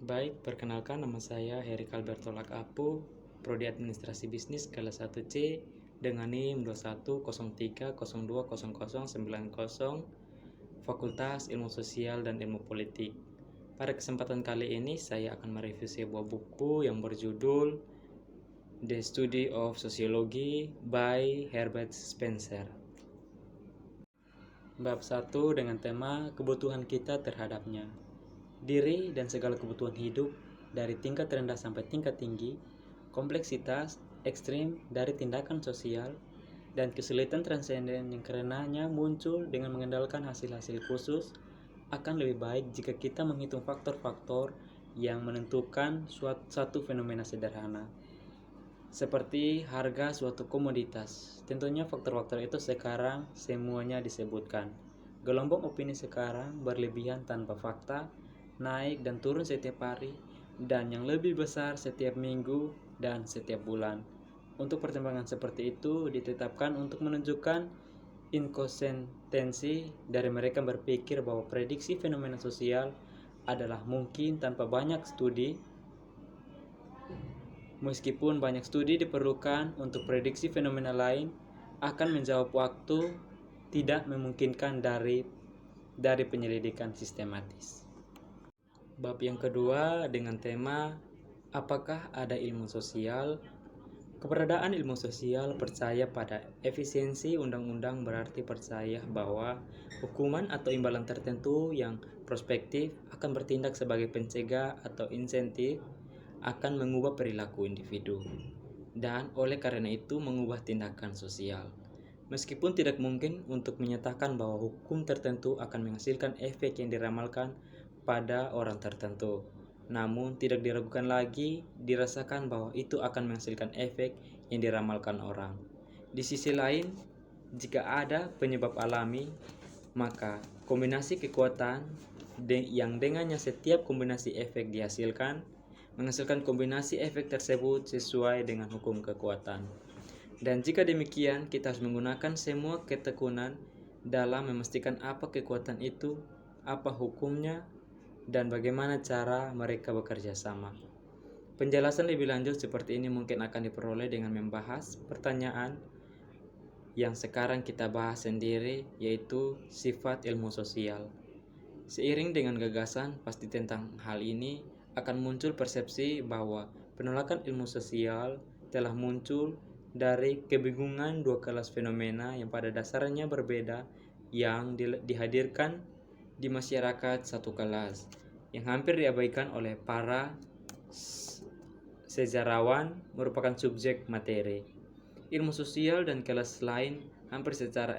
Baik, perkenalkan nama saya Heri Kalberto Lakapu, Prodi Administrasi Bisnis kelas 1C dengan NIM 2103020090, Fakultas Ilmu Sosial dan Ilmu Politik. Pada kesempatan kali ini saya akan mereview sebuah buku yang berjudul The Study of Sociology by Herbert Spencer. Bab 1 dengan tema kebutuhan kita terhadapnya. Diri dan segala kebutuhan hidup dari tingkat rendah sampai tingkat tinggi, kompleksitas ekstrim dari tindakan sosial, dan kesulitan transenden yang karenanya muncul dengan mengandalkan hasil-hasil khusus akan lebih baik jika kita menghitung faktor-faktor yang menentukan suatu fenomena sederhana. Seperti harga suatu komoditas. Tentunya faktor-faktor itu sekarang semuanya disebutkan. Gelombang opini sekarang berlebihan tanpa fakta, naik dan turun setiap hari, dan yang lebih besar setiap minggu dan setiap bulan. Untuk pertimbangan seperti itu ditetapkan untuk menunjukkan inkonsistensi dari mereka berpikir bahwa prediksi fenomena sosial adalah mungkin tanpa banyak studi. Meskipun banyak studi diperlukan untuk prediksi fenomena lain, akan menjawab waktu tidak memungkinkan dari penyelidikan sistematis. Bab yang kedua dengan tema apakah ada ilmu sosial? Keberadaan ilmu sosial percaya pada efisiensi undang-undang berarti percaya bahwa hukuman atau imbalan tertentu yang prospektif akan bertindak sebagai pencegah atau insentif akan mengubah perilaku individu dan oleh karena itu mengubah tindakan sosial. Meskipun tidak mungkin untuk menyatakan bahwa hukum tertentu akan menghasilkan efek yang diramalkan pada orang tertentu, namun tidak diragukan lagi dirasakan bahwa itu akan menghasilkan efek yang diramalkan orang. Di sisi lain, jika ada penyebab alami, maka kombinasi kekuatan yang dengannya setiap kombinasi efek dihasilkan menghasilkan kombinasi efek tersebut sesuai dengan hukum kekuatan. Dan jika demikian, kita harus menggunakan semua ketekunan dalam memastikan apa kekuatan itu, apa hukumnya, dan bagaimana cara mereka bekerja sama. Penjelasan lebih lanjut seperti ini mungkin akan diperoleh dengan membahas pertanyaan yang sekarang kita bahas sendiri, yaitu sifat ilmu sosial. Seiring dengan gagasan pasti tentang hal ini, akan muncul persepsi bahwa penolakan ilmu sosial telah muncul dari kebingungan dua kelas fenomena yang pada dasarnya berbeda yang dihadirkan di masyarakat satu kelas, yang hampir diabaikan oleh para sejarawan merupakan subjek materi. Ilmu sosial dan kelas lain hampir secara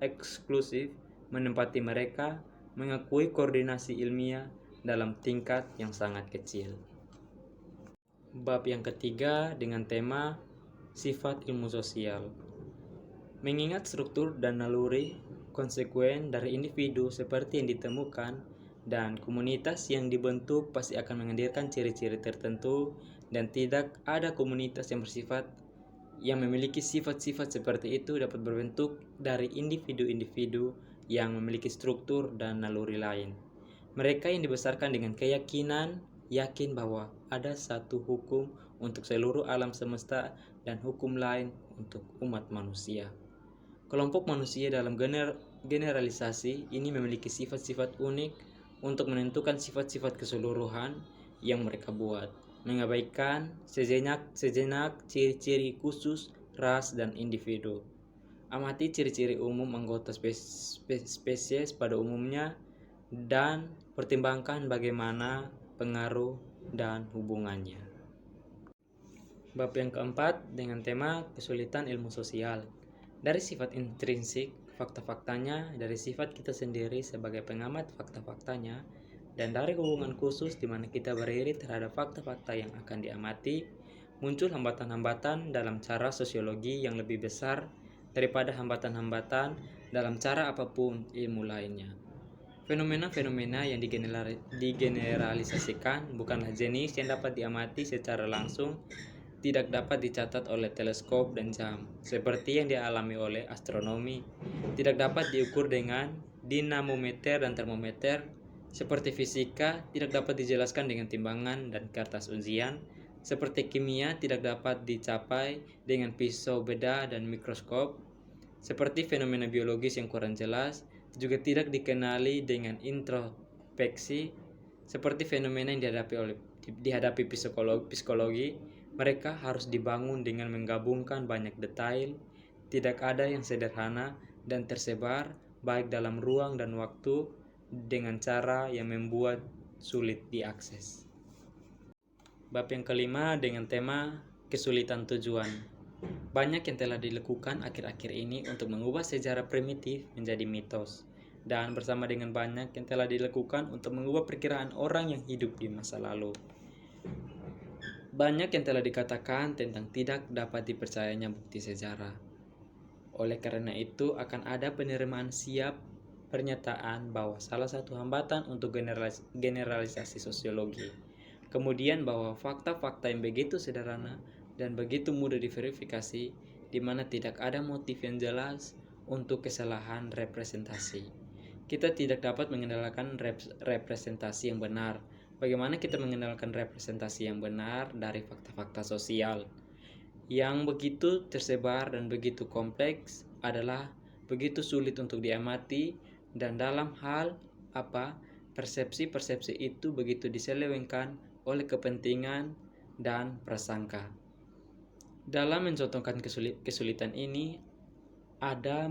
eksklusif menempati mereka mengakui koordinasi ilmiah dalam tingkat yang sangat kecil. Bab yang ketiga dengan tema sifat ilmu sosial. Mengingat struktur dan naluri konsekuen dari individu seperti yang ditemukan dan komunitas yang dibentuk pasti akan menghadirkan ciri-ciri tertentu, dan tidak ada komunitas yang memiliki sifat-sifat seperti itu dapat berbentuk dari individu-individu yang memiliki struktur dan naluri lain. Mereka yang dibesarkan dengan keyakinan yakin bahwa ada satu hukum untuk seluruh alam semesta dan hukum lain untuk umat manusia. Kelompok manusia dalam generalisasi ini memiliki sifat-sifat unik untuk menentukan sifat-sifat keseluruhan yang mereka buat, mengabaikan sejenak ciri-ciri khusus ras dan individu. Amati ciri-ciri umum anggota spesies pada umumnya dan pertimbangkan bagaimana pengaruh dan hubungannya. Bab yang keempat dengan tema kesulitan ilmu sosial. Dari sifat intrinsik fakta-faktanya, dari sifat kita sendiri sebagai pengamat fakta-faktanya, dan dari hubungan khusus di mana kita berdiri terhadap fakta-fakta yang akan diamati, muncul hambatan-hambatan dalam cara sosiologi yang lebih besar daripada hambatan-hambatan dalam cara apapun ilmu lainnya. Fenomena-fenomena yang digeneralisasikan bukanlah jenis yang dapat diamati secara langsung, tidak dapat dicatat oleh teleskop dan jam, seperti yang dialami oleh astronomi, tidak dapat diukur dengan dinamometer dan termometer, Seperti fisika tidak dapat dijelaskan dengan timbangan dan kertas ujian, seperti kimia tidak dapat dicapai dengan pisau bedah dan mikroskop, seperti fenomena biologis yang kurang jelas juga tidak dikenali dengan introspeksi, seperti fenomena yang dihadapi psikologi, mereka harus dibangun dengan menggabungkan banyak detail, tidak ada yang sederhana dan tersebar baik dalam ruang dan waktu dengan cara yang membuat sulit diakses. Bab yang kelima dengan tema kesulitan tujuan. Banyak yang telah dilakukan akhir-akhir ini untuk mengubah sejarah primitif menjadi mitos, dan bersama dengan banyak yang telah dilakukan untuk mengubah perkiraan orang yang hidup di masa lalu. Banyak yang telah dikatakan tentang tidak dapat dipercayanya bukti sejarah. Oleh karena itu akan ada penerimaan siap pernyataan bahwa salah satu hambatan untuk generalisasi sosiologi, kemudian bahwa fakta-fakta yang begitu sederhana dan begitu mudah diverifikasi, di mana tidak ada motif yang jelas untuk kesalahan representasi. Kita tidak dapat mengendalikan representasi yang benar. Bagaimana kita mengendalikan representasi yang benar dari fakta-fakta sosial yang begitu tersebar dan begitu kompleks, adalah begitu sulit untuk diamati, dan dalam hal apa persepsi-persepsi itu begitu diselewengkan oleh kepentingan dan prasangka. Dalam mencontohkan kesulitan ini, ada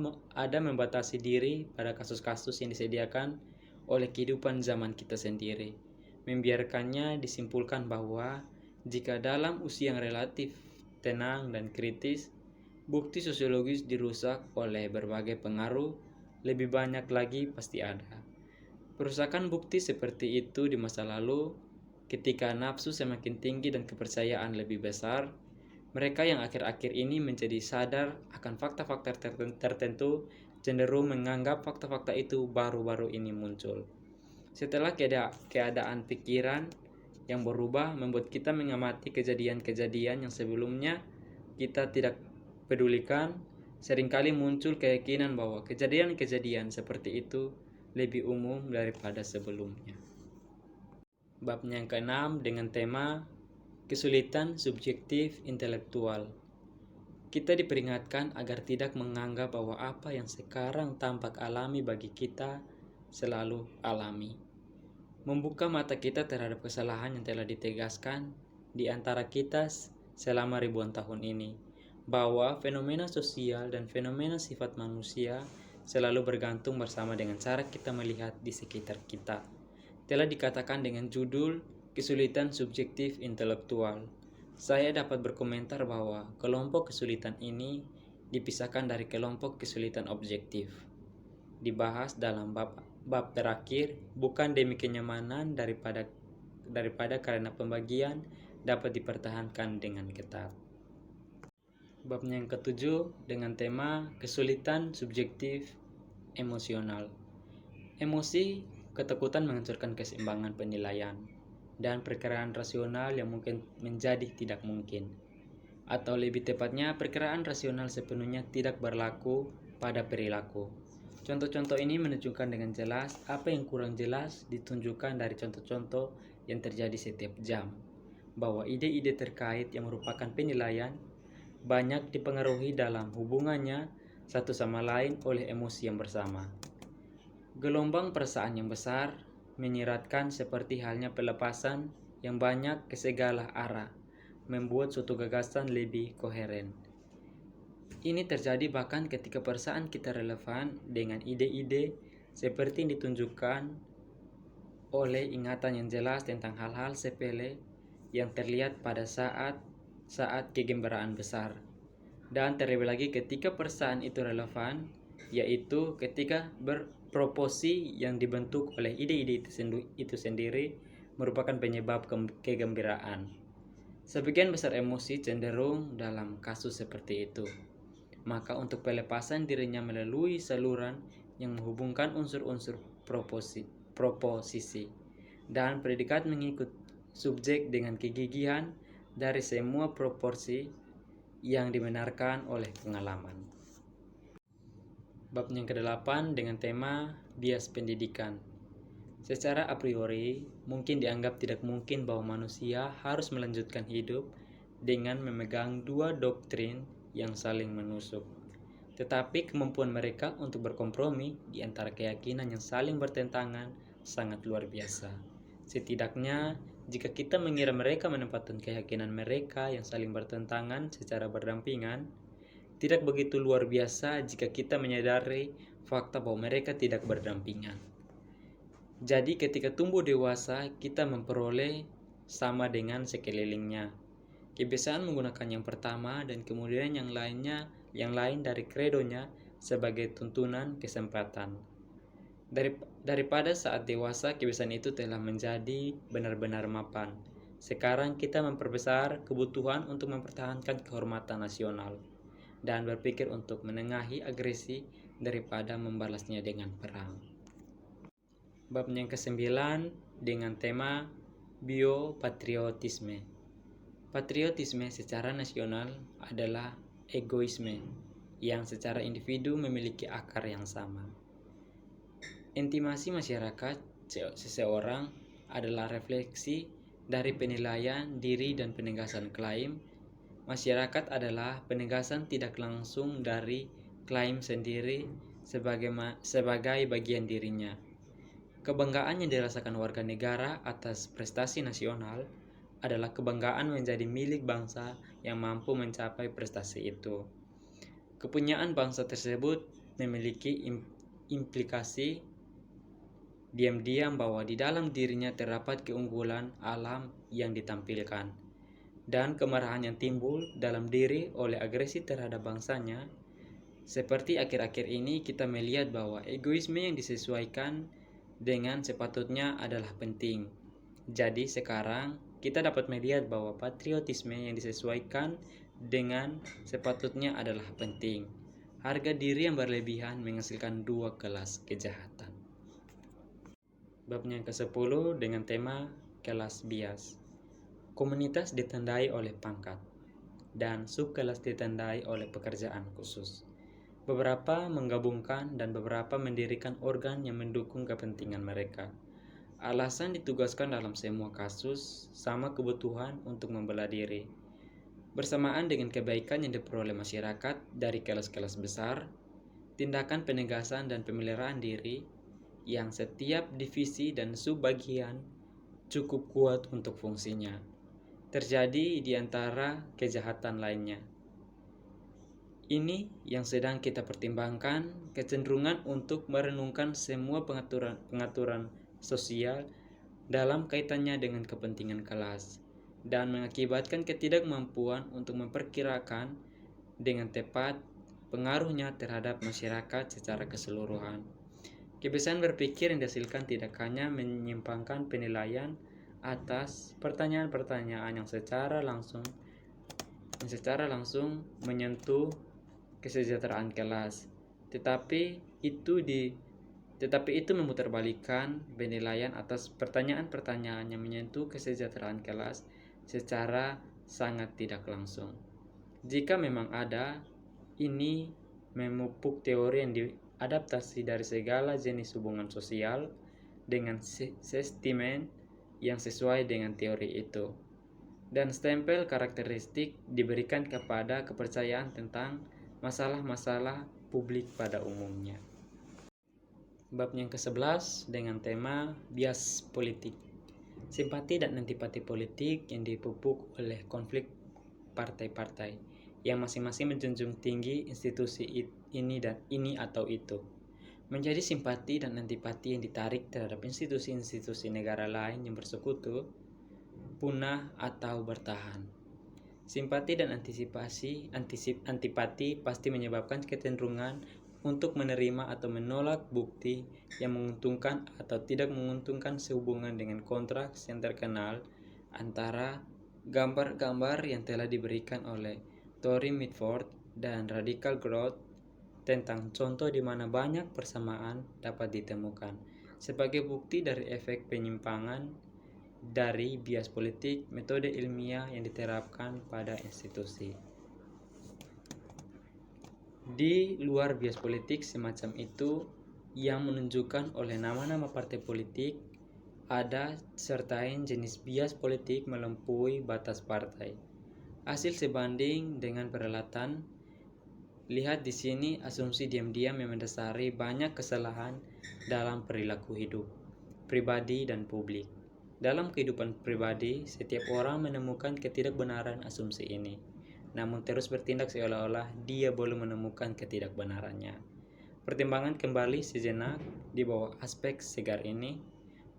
membatasi diri pada kasus-kasus yang disediakan oleh kehidupan zaman kita sendiri, membiarkannya disimpulkan bahwa jika dalam usia yang relatif tenang dan kritis, bukti sosiologis dirusak oleh berbagai pengaruh, lebih banyak lagi pasti ada. Perusakan bukti seperti itu di masa lalu, ketika nafsu semakin tinggi dan kepercayaan lebih besar, mereka yang akhir-akhir ini menjadi sadar akan fakta-fakta tertentu cenderung menganggap fakta-fakta itu baru-baru ini muncul. Setelah keadaan pikiran yang berubah membuat kita mengamati kejadian-kejadian yang sebelumnya kita tidak pedulikan, seringkali muncul keyakinan bahwa kejadian-kejadian seperti itu lebih umum daripada sebelumnya. Bab yang ke-6 dengan tema kesulitan subjektif intelektual. Kita diperingatkan agar tidak menganggap bahwa apa yang sekarang tampak alami bagi kita selalu alami. Membuka mata kita terhadap kesalahan yang telah ditegaskan di antara kita selama ribuan tahun ini, bahwa fenomena sosial dan fenomena sifat manusia selalu bergantung bersama dengan cara kita melihat di sekitar kita. Telah dikatakan dengan judul kesulitan subjektif intelektual. Saya dapat berkomentar bahwa kelompok kesulitan ini dipisahkan dari kelompok kesulitan objektif. Dibahas dalam bab terakhir, bukan demi kenyamanan daripada karena pembagian dapat dipertahankan dengan ketat. Bab yang ke-7 dengan tema kesulitan subjektif emosional. Emosi, ketakutan menghancurkan keseimbangan penilaian dan perkiraan rasional yang mungkin menjadi tidak mungkin. Atau lebih tepatnya, perkiraan rasional sepenuhnya tidak berlaku pada perilaku. Contoh-contoh ini menunjukkan dengan jelas apa yang kurang jelas ditunjukkan dari contoh-contoh yang terjadi setiap jam, bahwa ide-ide terkait yang merupakan penilaian banyak dipengaruhi dalam hubungannya satu sama lain oleh emosi yang bersama. Gelombang perasaan yang besar menyiratkan seperti halnya pelepasan yang banyak ke segala arah, membuat suatu gagasan lebih koheren. Ini terjadi bahkan ketika perasaan kita relevan dengan ide-ide seperti yang ditunjukkan oleh ingatan yang jelas tentang hal-hal sepele yang terlihat pada saat kegembiraan besar. Dan terlebih lagi ketika perasaan itu relevan, yaitu ketika berproporsi yang dibentuk oleh ide-ide itu sendiri merupakan penyebab kegembiraan. Sebagian besar emosi cenderung dalam kasus seperti itu. Maka untuk pelepasan dirinya melalui saluran yang menghubungkan unsur-unsur proposisi dan predikat mengikut subjek dengan kegigihan dari semua proporsi yang dibenarkan oleh pengalaman. Bab yang ke-8 dengan tema bias pendidikan. Secara a priori, mungkin dianggap tidak mungkin bahwa manusia harus melanjutkan hidup dengan memegang dua doktrin yang saling menusuk. Tetapi kemampuan mereka untuk berkompromi di antara keyakinan yang saling bertentangan sangat luar biasa. Setidaknya, jika kita mengira mereka menempatkan keyakinan mereka yang saling bertentangan secara berdampingan, tidak begitu luar biasa jika kita menyadari fakta bahwa mereka tidak berdampingan. Jadi ketika tumbuh dewasa, kita memperoleh sama dengan sekelilingnya. Kebiasaan menggunakan yang pertama dan kemudian yang lain dari kredonya sebagai tuntunan kesempatan. Daripada saat dewasa kebiasaan itu telah menjadi benar-benar mapan. Sekarang kita memperbesar kebutuhan untuk mempertahankan kehormatan nasional dan berpikir untuk menengahi agresi daripada membalasnya dengan perang. Bab yang ke-9 dengan tema biopatriotisme. Patriotisme secara nasional adalah egoisme yang secara individu memiliki akar yang sama. Intimasi masyarakat seseorang adalah refleksi dari penilaian diri dan penegasan klaim. Masyarakat adalah penegasan tidak langsung dari klaim sendiri sebagai bagian dirinya. Kebanggaan yang dirasakan warga negara atas prestasi nasional adalah kebanggaan menjadi milik bangsa yang mampu mencapai prestasi itu. Kepunyaan bangsa tersebut memiliki implikasi diam-diam bahwa di dalam dirinya terdapat keunggulan alam yang ditampilkan, dan kemarahan yang timbul dalam diri oleh agresi terhadap bangsanya. Seperti akhir-akhir ini kita melihat bahwa egoisme yang disesuaikan dengan sepatutnya adalah penting. Jadi sekarang kita dapat melihat bahwa patriotisme yang disesuaikan dengan sepatutnya adalah penting. Harga diri yang berlebihan menghasilkan dua kelas kejahatan. Bab yang ke-10 dengan tema kelas bias. Komunitas ditandai oleh pangkat dan subkelas ditandai oleh pekerjaan khusus. Beberapa menggabungkan dan beberapa mendirikan organ yang mendukung kepentingan mereka. Alasan ditugaskan dalam semua kasus sama kebutuhan untuk membela diri. Bersamaan dengan kebaikan yang diperoleh masyarakat dari kelas-kelas besar, tindakan penegasan dan pemeliharaan diri yang setiap divisi dan subbagian cukup kuat untuk fungsinya terjadi di antara kejahatan lainnya. Ini yang sedang kita pertimbangkan, kecenderungan untuk merenungkan semua pengaturan sosial dalam kaitannya dengan kepentingan kelas dan mengakibatkan ketidakmampuan untuk memperkirakan dengan tepat pengaruhnya terhadap masyarakat secara keseluruhan. Kebiasaan berpikir yang dihasilkan tidak hanya menyimpangkan penilaian atas pertanyaan-pertanyaan yang secara langsung menyentuh kesejahteraan kelas, tetapi itu memutarbalikkan penilaian atas pertanyaan-pertanyaan yang menyentuh kesejahteraan kelas secara sangat tidak langsung. Jika memang ada, ini memupuk teori yang diadaptasi dari segala jenis hubungan sosial dengan sentimen yang sesuai dengan teori itu, dan stempel karakteristik diberikan kepada kepercayaan tentang masalah-masalah publik pada umumnya. Bab yang ke-11 dengan tema bias politik. Simpati dan antipati politik yang dipupuk oleh konflik partai-partai yang masing-masing menjunjung tinggi institusi ini atau itu. Menjadi simpati dan antipati yang ditarik terhadap institusi-institusi negara lain yang bersekutu, punah atau bertahan. Simpati dan antipati pasti menyebabkan kecenderungan untuk menerima atau menolak bukti yang menguntungkan atau tidak menguntungkan sehubungan dengan kontras yang terkenal antara gambar-gambar yang telah diberikan oleh Tory Mitford dan Radical Growth tentang contoh di mana banyak persamaan dapat ditemukan sebagai bukti dari efek penyimpangan dari bias politik, metode ilmiah yang diterapkan pada institusi. Di luar bias politik semacam itu yang menunjukkan oleh nama-nama partai politik Ada sertain jenis bias politik melampaui batas partai. Hasil sebanding dengan peralatan. Lihat di sini asumsi diam-diam yang mendasari banyak kesalahan dalam perilaku hidup, pribadi dan publik. Dalam kehidupan pribadi, setiap orang menemukan ketidakbenaran asumsi ini, namun terus bertindak seolah-olah dia belum menemukan ketidakbenarannya. Pertimbangan kembali sejenak di bawah aspek segar ini,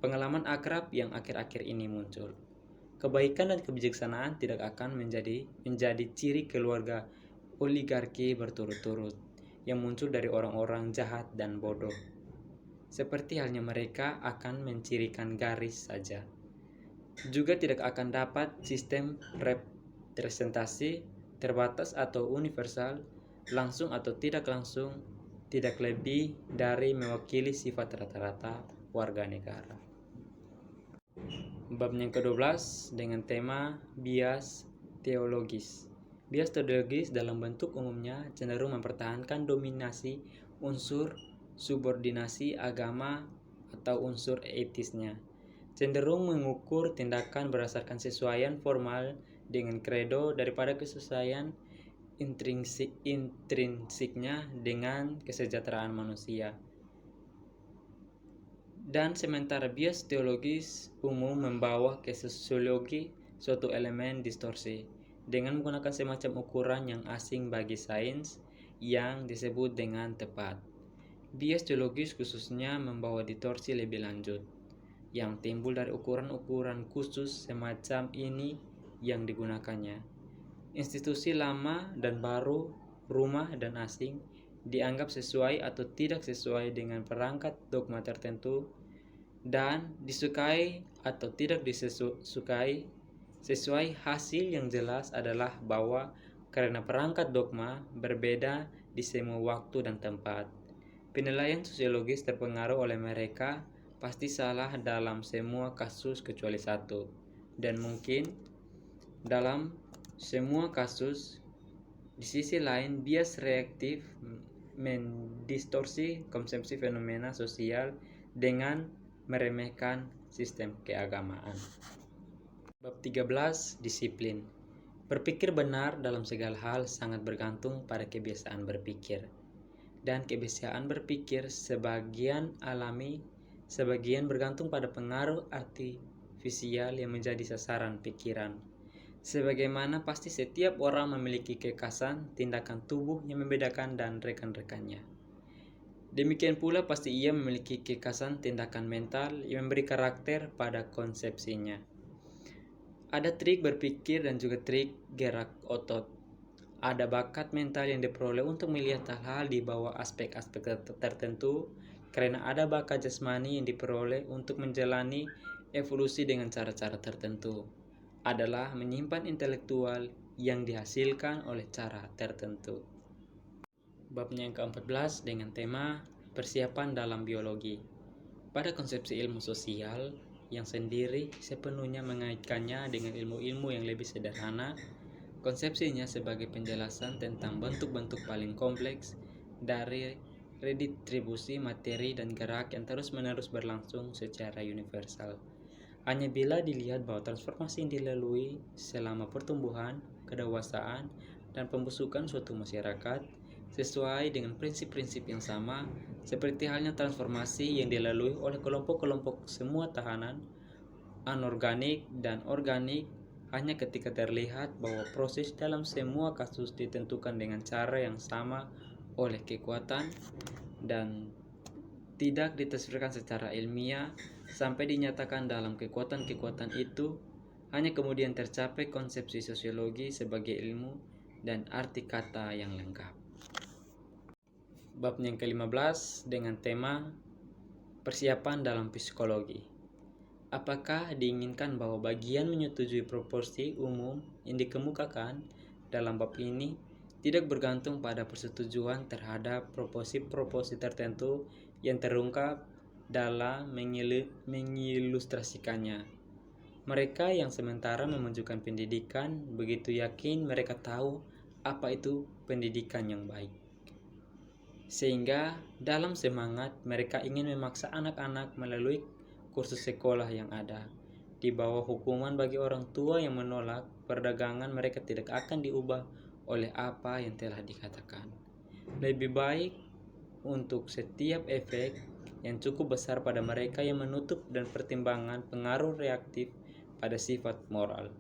pengalaman akrab yang akhir-akhir ini muncul. Kebaikan dan kebijaksanaan tidak akan menjadi ciri keluarga oligarki berturut-turut yang muncul dari orang-orang jahat dan bodoh. Seperti halnya mereka akan mencirikan garis saja. Juga tidak akan dapat sistem representasi terbatas atau universal, langsung atau tidak langsung, tidak lebih dari mewakili sifat rata-rata warga negara. Bab yang ke-12 dengan tema bias teologis. Bias teologis dalam bentuk umumnya cenderung mempertahankan dominasi unsur subordinasi agama atau unsur etisnya. Cenderung mengukur tindakan berdasarkan kesesuaian formal dengan kredo daripada kesesuaian intrinsiknya dengan kesejahteraan manusia. Dan sementara bias teologis umum membawa ke sosiologi suatu elemen distorsi dengan menggunakan semacam ukuran yang asing bagi sains yang disebut dengan tepat. Bias teologis khususnya membawa distorsi lebih lanjut yang timbul dari ukuran-ukuran khusus semacam ini yang digunakannya. Institusi lama dan baru, rumah dan asing, dianggap sesuai atau tidak sesuai dengan perangkat dogma tertentu dan disukai atau tidak disukai. Sesuai hasil yang jelas adalah bahwa karena perangkat dogma berbeda di semua waktu dan tempat, penilaian sosiologis terpengaruh oleh mereka pasti salah dalam semua kasus kecuali satu, dan mungkin dalam semua kasus. Di sisi lain, bias reaktif mendistorsi konsepsi fenomena sosial dengan meremehkan sistem keagamaan. Bab 13. Disiplin. Berpikir benar dalam segala hal sangat bergantung pada kebiasaan berpikir. Dan kebiasaan berpikir sebagian alami, sebagian bergantung pada pengaruh artifisial yang menjadi sasaran pikiran. Sebagaimana pasti setiap orang memiliki kekhasan tindakan tubuh yang membedakan dan rekan-rekannya. Demikian pula pasti ia memiliki kekhasan tindakan mental yang memberi karakter pada konsepsinya. Ada trik berpikir dan juga trik gerak otot. Ada bakat mental yang diperoleh untuk melihat hal-hal di bawah aspek-aspek tertentu, karena ada bakat jasmani yang diperoleh untuk menjalani evolusi dengan cara-cara tertentu. Adalah menyimpan intelektual yang dihasilkan oleh cara tertentu. Babnya yang ke-14 dengan tema persiapan dalam biologi. Pada konsepsi ilmu sosial yang sendiri sepenuhnya mengaitkannya dengan ilmu-ilmu yang lebih sederhana, konsepsinya sebagai penjelasan tentang bentuk-bentuk paling kompleks dari redistribusi materi dan gerak yang terus-menerus berlangsung secara universal. Hanya bila dilihat bahwa transformasi yang dilalui selama pertumbuhan, kedewasaan, dan pembusukan suatu masyarakat sesuai dengan prinsip-prinsip yang sama, seperti halnya transformasi yang dilalui oleh kelompok-kelompok semua tahanan, anorganik dan organik, hanya ketika terlihat bahwa proses dalam semua kasus ditentukan dengan cara yang sama oleh kekuatan dan tidak ditafsirkan secara ilmiah sampai dinyatakan dalam kekuatan-kekuatan itu, hanya kemudian tercapai konsepsi sosiologi sebagai ilmu dan arti kata yang lengkap. Bab yang ke-15 dengan tema persiapan dalam psikologi. Apakah diinginkan bahwa bagian menyetujui proporsi umum yang dikemukakan dalam bab ini tidak bergantung pada persetujuan terhadap proporsi tertentu yang terungkap dalam mengilustrasikannya. Mereka yang sementara memajukan pendidikan begitu yakin mereka tahu apa itu pendidikan yang baik, sehingga dalam semangat mereka ingin memaksa anak-anak melalui kursus sekolah yang ada. Di bawah hukuman bagi orang tua yang menolak, perdagangan mereka tidak akan diubah oleh apa yang telah dikatakan. Lebih baik untuk setiap efek yang cukup besar pada mereka yang menutup dan pertimbangan pengaruh reaktif pada sifat moral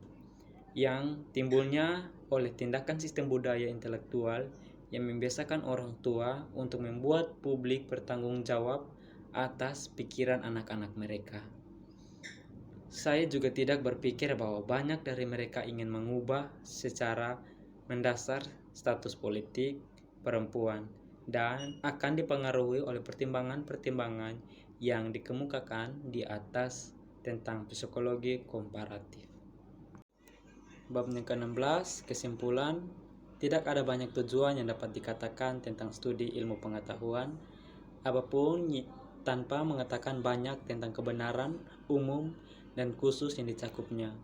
yang timbulnya oleh tindakan sistem budaya intelektual yang membiasakan orang tua untuk membuat publik bertanggung jawab atas pikiran anak-anak mereka. Saya juga tidak berpikir bahwa banyak dari mereka ingin mengubah secara mendasar status politik perempuan dan akan dipengaruhi oleh pertimbangan-pertimbangan yang dikemukakan di atas tentang psikologi komparatif. Bab yang ke-16, kesimpulan, tidak ada banyak tujuan yang dapat dikatakan tentang studi ilmu pengetahuan, apapun tanpa mengatakan banyak tentang kebenaran umum dan khusus yang dicakupnya,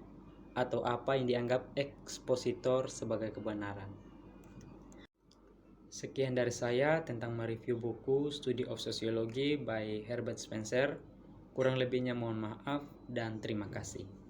atau apa yang dianggap ekspositor sebagai kebenaran. Sekian dari saya tentang mereview buku Study of Sociology by Herbert Spencer. Kurang lebihnya mohon maaf dan terima kasih.